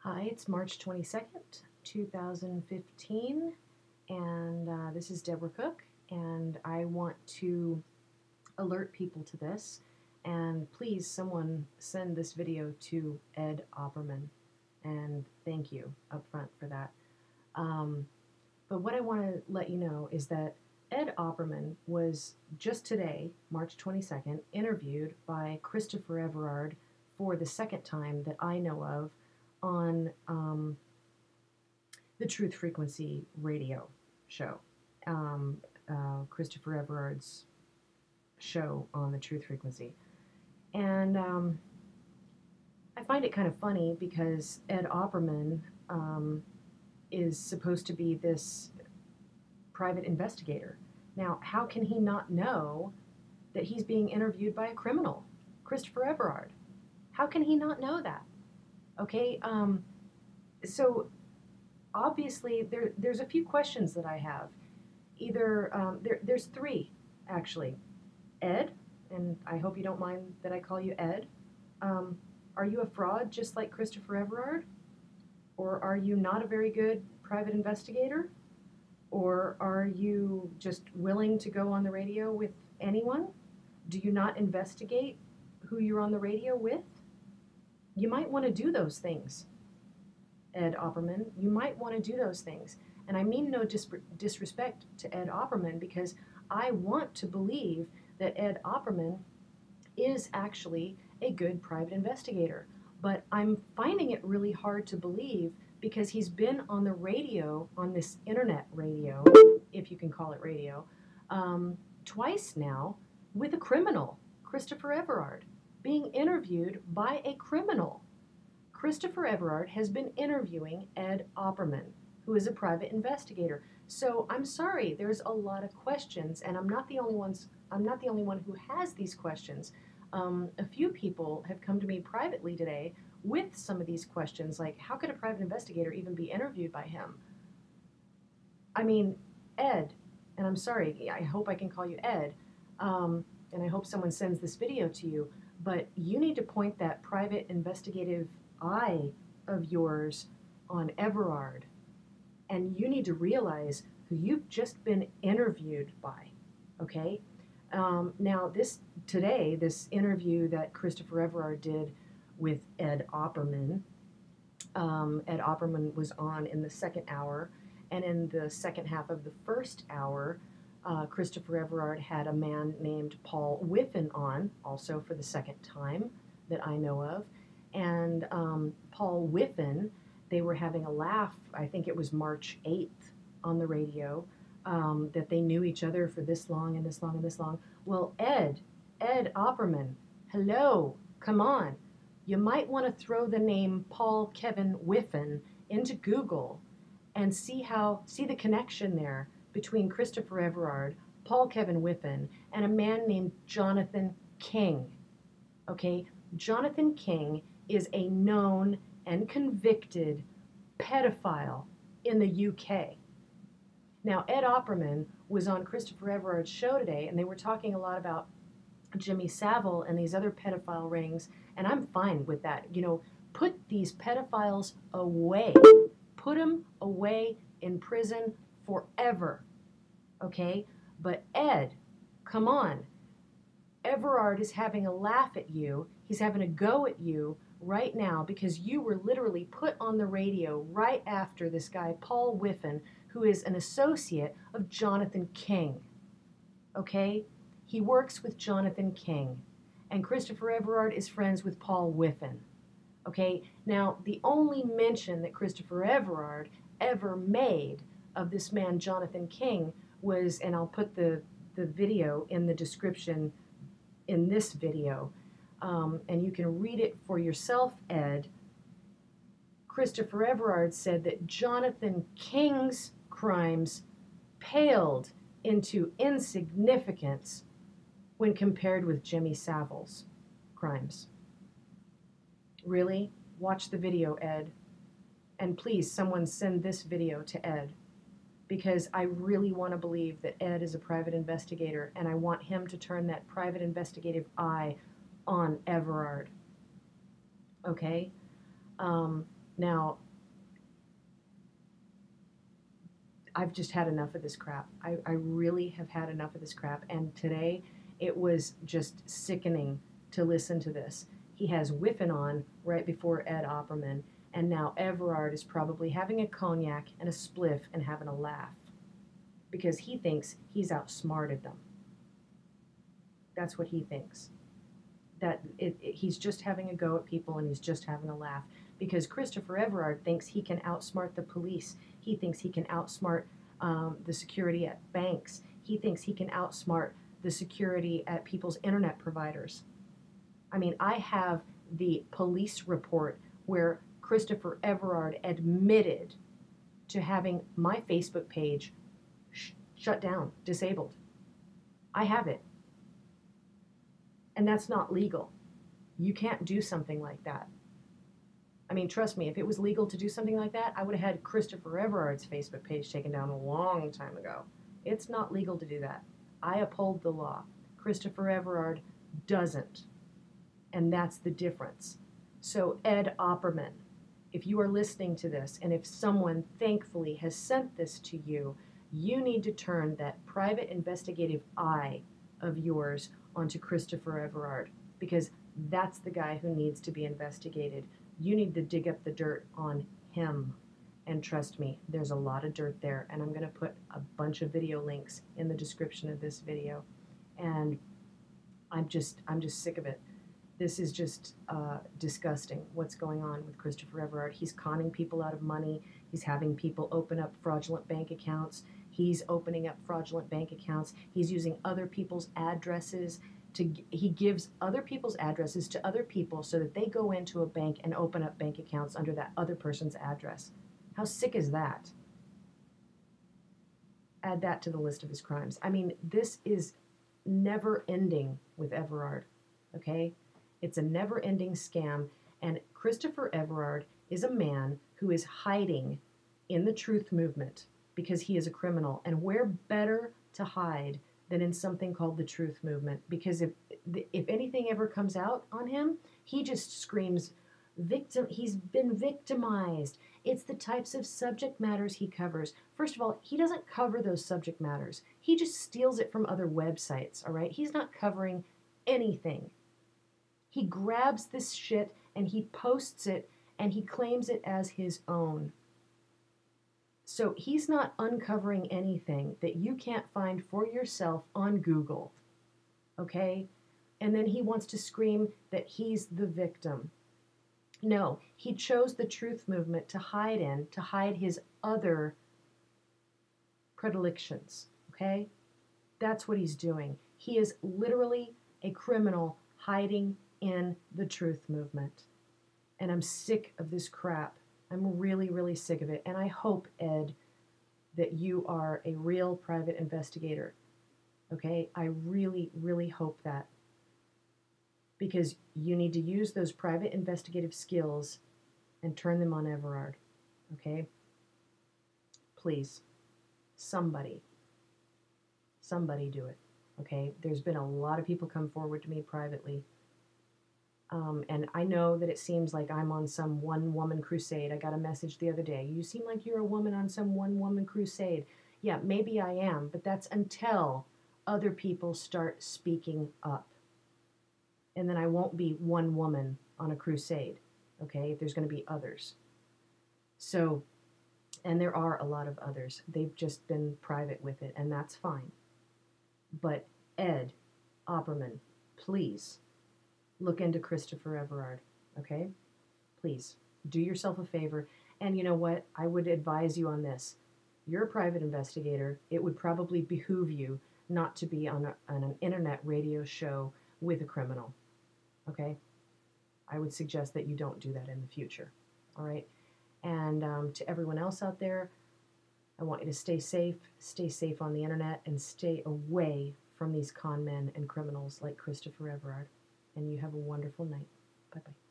Hi, it's March 22nd, 2015, and this is Deborah Cook, and I want to alert people to this, and please someone send this video to Ed Opperman, and thank you up front for that. But what I want to let you know is that Ed Opperman was just today, March 22nd, interviewed by Christopher Everard for the second time that I know of on the Truth Frequency radio show. Christopher Everard's show on the Truth Frequency. And I find it kind of funny because Ed Opperman is supposed to be this private investigator. Now, how can he not know that he's being interviewed by a criminal, Christopher Everard? How can he not know that? Okay, so obviously there's a few questions that I have. Either there's three actually. Ed, and I hope you don't mind that I call you Ed. Are you a fraud just like Christopher Everard? Or are you not a very good private investigator? Or are you just willing to go on the radio with anyone? Do you not investigate who you're on the radio with? You might want to do those things, Ed Opperman. You might want to do those things. And I mean no disrespect to Ed Opperman, because I want to believe that Ed Opperman is actually a good private investigator. But I'm finding it really hard to believe because he's been on the radio, on this internet radio, if you can call it radio, twice now with a criminal, Christopher Everard, being interviewed by a criminal. Christopher Everard has been interviewing Ed Opperman, who is a private investigator. So I'm sorry, there's a lot of questions, and I'm not the only one who has these questions. A few people have come to me privately today with some of these questions, like how could a private investigator even be interviewed by him? I mean, Ed, and I'm sorry, I hope I can call you Ed, and I hope someone sends this video to you, but you need to point that private investigative eye of yours on Everard, and you need to realize who you've just been interviewed by, okay? Now, this interview that Christopher Everard did with Ed Opperman, Ed Opperman was on in the second hour, and in the second half of the first hour, Christopher Everard had a man named Paul Whiffen on, also for the second time that I know of. And Paul Whiffen, they were having a laugh, I think it was March 8th on the radio, that they knew each other for this long and this long and this long. Well, Ed Opperman, hello, come on. You might want to throw the name Paul Kevin Whiffen into Google and see the connection there between Christopher Everard, Paul Kevin Whiffen, and a man named Jonathan King. Okay, Jonathan King is a known and convicted pedophile in the UK. Now, Ed Opperman was on Christopher Everard's show today, and they were talking a lot about Jimmy Savile and these other pedophile rings, and I'm fine with that. You know, put these pedophiles away. Put them away in prison forever, okay? But Ed, come on. Everard is having a laugh at you. He's having a go at you right now because you were literally put on the radio right after this guy, Paul Whiffen, who is an associate of Jonathan King, okay? He works with Jonathan King, and Christopher Everard is friends with Paul Whiffen, okay? Now, the only mention that Christopher Everard ever made of this man, Jonathan King, was, and I'll put the video in the description in this video, and you can read it for yourself, Ed. Christopher Everard said that Jonathan King's crimes paled into insignificance when compared with Jimmy Savile's crimes. Really? Watch the video, Ed. And please, someone send this video to Ed, because I really want to believe that Ed is a private investigator, and I want him to turn that private investigative eye on Everard. Okay? Now, I've just had enough of this crap. I really have had enough of this crap. And today, it was just sickening to listen to this. He has Whiffin on right before Ed Opperman, and now Everard is probably having a cognac and a spliff and having a laugh because he thinks he's outsmarted them. That's what he thinks. He's just having a go at people and he's just having a laugh because Christopher Everard thinks he can outsmart the police. He thinks he can outsmart the security at banks. He thinks he can outsmart the security at people's internet providers. I mean, I have the police report where Christopher Everard admitted to having my Facebook page shut down, disabled. I have it. And that's not legal. You can't do something like that. I mean, trust me, if it was legal to do something like that, I would have had Christopher Everard's Facebook page taken down a long time ago. It's not legal to do that. I uphold the law. Christopher Everard doesn't. And that's the difference. So, Ed Opperman, if you are listening to this, and if someone thankfully has sent this to you, you need to turn that private investigative eye of yours onto Christopher Everard, because that's the guy who needs to be investigated. You need to dig up the dirt on him. And trust me, there's a lot of dirt there, and I'm going to put a bunch of video links in the description of this video. And I'm just sick of it. This is just disgusting what's going on with Christopher Everard. He's conning people out of money. He's having people open up fraudulent bank accounts. He's opening up fraudulent bank accounts. He's using other people's addresses he gives other people's addresses to other people so that they go into a bank and open up bank accounts under that other person's address. How sick is that? Add that to the list of his crimes. I mean, this is never ending with Everard, okay? It's a never-ending scam, and Christopher Everard is a man who is hiding in the truth movement because he is a criminal, and where better to hide than in something called the truth movement, because if anything ever comes out on him, he just screams victim. He's been victimized. It's the types of subject matters he covers. First of all, he doesn't cover those subject matters. He just steals it from other websites, all right? He's not covering anything. He grabs this shit and he posts it and he claims it as his own. So he's not uncovering anything that you can't find for yourself on Google, okay? And then he wants to scream that he's the victim. No, he chose the truth movement to hide his other predilections, okay? That's what he's doing. He is literally a criminal hiding in the truth movement. And I'm sick of this crap. I'm really, really sick of it. And I hope, Ed, that you are a real private investigator. Okay? I really, really hope that. Because you need to use those private investigative skills and turn them on Everard. Okay? Please. Somebody do it. Okay? There's been a lot of people come forward to me privately. And I know that it seems like I'm on some one-woman crusade. I got a message the other day. You seem like you're a woman on some one-woman crusade. Yeah, maybe I am, but that's until other people start speaking up. And then I won't be one woman on a crusade, okay? There's going to be others. So, and there are a lot of others. They've just been private with it, and that's fine. But Ed Opperman, please look into Christopher Everard, okay? Please, do yourself a favor. And you know what? I would advise you on this. You're a private investigator. It would probably behoove you not to be on an internet radio show with a criminal, okay? I would suggest that you don't do that in the future, all right? And to everyone else out there, I want you to stay safe on the internet, and stay away from these con men and criminals like Christopher Everard. And you have a wonderful night. Bye-bye.